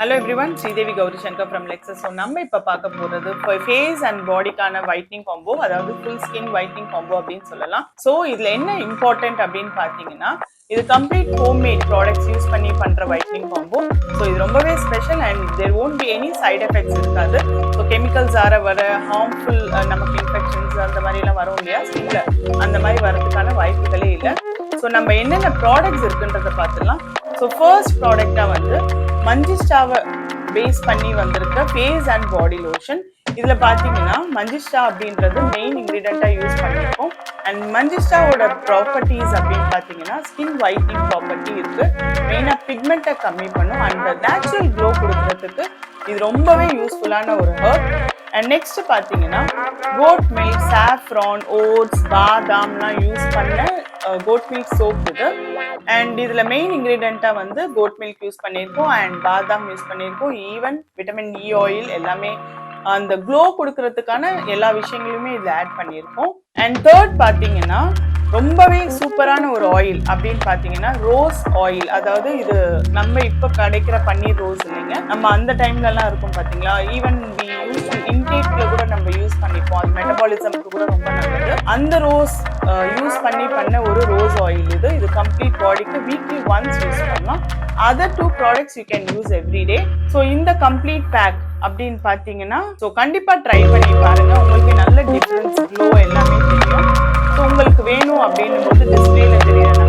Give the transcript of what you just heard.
Hello everyone, Sridevi Gauri Shankar from Lexus. So, நம்ம இப்ப பார்க்க போறது ஃபேஸ் அண்ட் பாடிக்கான whitening combo, அதாவது full skin whitening combo அப்படின்னு சொல்லலாம். ஸோ இதுல என்ன இம்பார்ட்டன்ட் அப்படின்னு பார்த்தீங்கன்னா, இது கம்ப்ளீட் ஹோம்மேட் ப்ராடக்ட்ஸ் யூஸ் பண்ணி பண்ற whitening combo. ஸோ இது ரொம்பவே special and there won't be any side effects இருக்காது. ஸோ கெமிக்கல்ஸ் வர ஹார்ம்ஃபுல் நமக்கு இன்ஃபெக்ஷன்ஸ் அந்த மாதிரி எல்லாம் வரும் இல்லையா ஸ்கின்ல, அந்த மாதிரி வரதுக்கான வாய்ப்புகளே இல்லை. ஸோ நம்ம என்னென்ன ப்ராடக்ட்ஸ் இருக்குன்றதை பார்த்துலாம். ஸோ ஃபர்ஸ்ட் ப்ராடக்டா வந்து மஞ்சிஸ்டாவை பேஸ் பண்ணி வந்திருக்க ஃபேஸ் அண்ட் பாடி லோஷன். இதுல பாத்தீங்கன்னா மஞ்சிஸ்டா அப்படின்றது மெயின் இன்கிரீடியண்டா யூஸ் பண்ணியிருக்கோம். அண்ட் மஞ்சிஸ்டாவோட ப்ராப்பர்ட்டிஸ் அப்படின்னு பாத்தீங்கன்னா ஸ்கின் ஒயிட்னிங் ப்ராப்பர்ட்டி இருக்கு. மெயினா பிக்மெண்ட்டை கம்மி பண்ணும் அண்ட் நேச்சுரல் க்ளோ கொடுக்கறதுக்கு இது ரொம்பவே யூஸ்ஃபுல்லான ஒரு ஹர்ப். அண்ட் நெக்ஸ்ட் பாத்தீங்கன்னா கோட் மில்க், சாஃப்ரான், ஓட்ஸ், பாதாம்லாம் யூஸ் பண்ண கோட் மில்க் சோப் இது. அண்ட் இதுல மெயின் இன்கிரீடியண்டா வந்து கோட் மில்க் யூஸ் பண்ணியிருக்கோம் அண்ட் பாதாம் யூஸ் பண்ணியிருக்கோம். ஈவன் விட்டமின் இ ஆயில் எல்லாமே அந்த க்ளோ கொடுக்கறதுக்கான எல்லா விஷயங்களுமே இதுல ஆட் பண்ணியிருக்கோம். அண்ட் தேர்ட் பாத்தீங்கன்னா ரொம்பவே சூப்பரான ஒரு ஆயில் அப்படின்னு பாத்தீங்கன்னா ரோஸ் ஆயில். அதாவது இது நம்ம இப்ப கிடைக்கிற பன்னீர் ரோஸ் இல்லைங்க, நம்ம அந்த டைம்ல எல்லாம் இருக்கும் பாத்தீங்களா. ஈவன் இன்டேக்ல கூட நம்ம யூஸ் பண்ணிப்போம், அது மெட்டபாலிசம்க்கு கூட ரொம்ப நல்லது. அந்த ரோஸ் யூஸ் பண்ண ஒரு ரோஸ் ஆயில் இது. இது கம்ப்ளீட் பாடிக்கு வீக்லி ஒன்ஸ் யூஸ் பண்ணலாம். Other 2 products you can use everyday. So இந்த கம்ப்ளீட் பேக் அப்படின்னு பார்த்தீங்கன்னா ஸோ கண்டிப்பா ட்ரை பண்ணி பாருங்க, உங்களுக்கு நல்ல டிஃபரன்ஸ் க்ளோ எல்லாமே தெரியும். ஸோ உங்களுக்கு வேணும் அப்படின்னும் போது டிஸ்பிளேல தெரியும்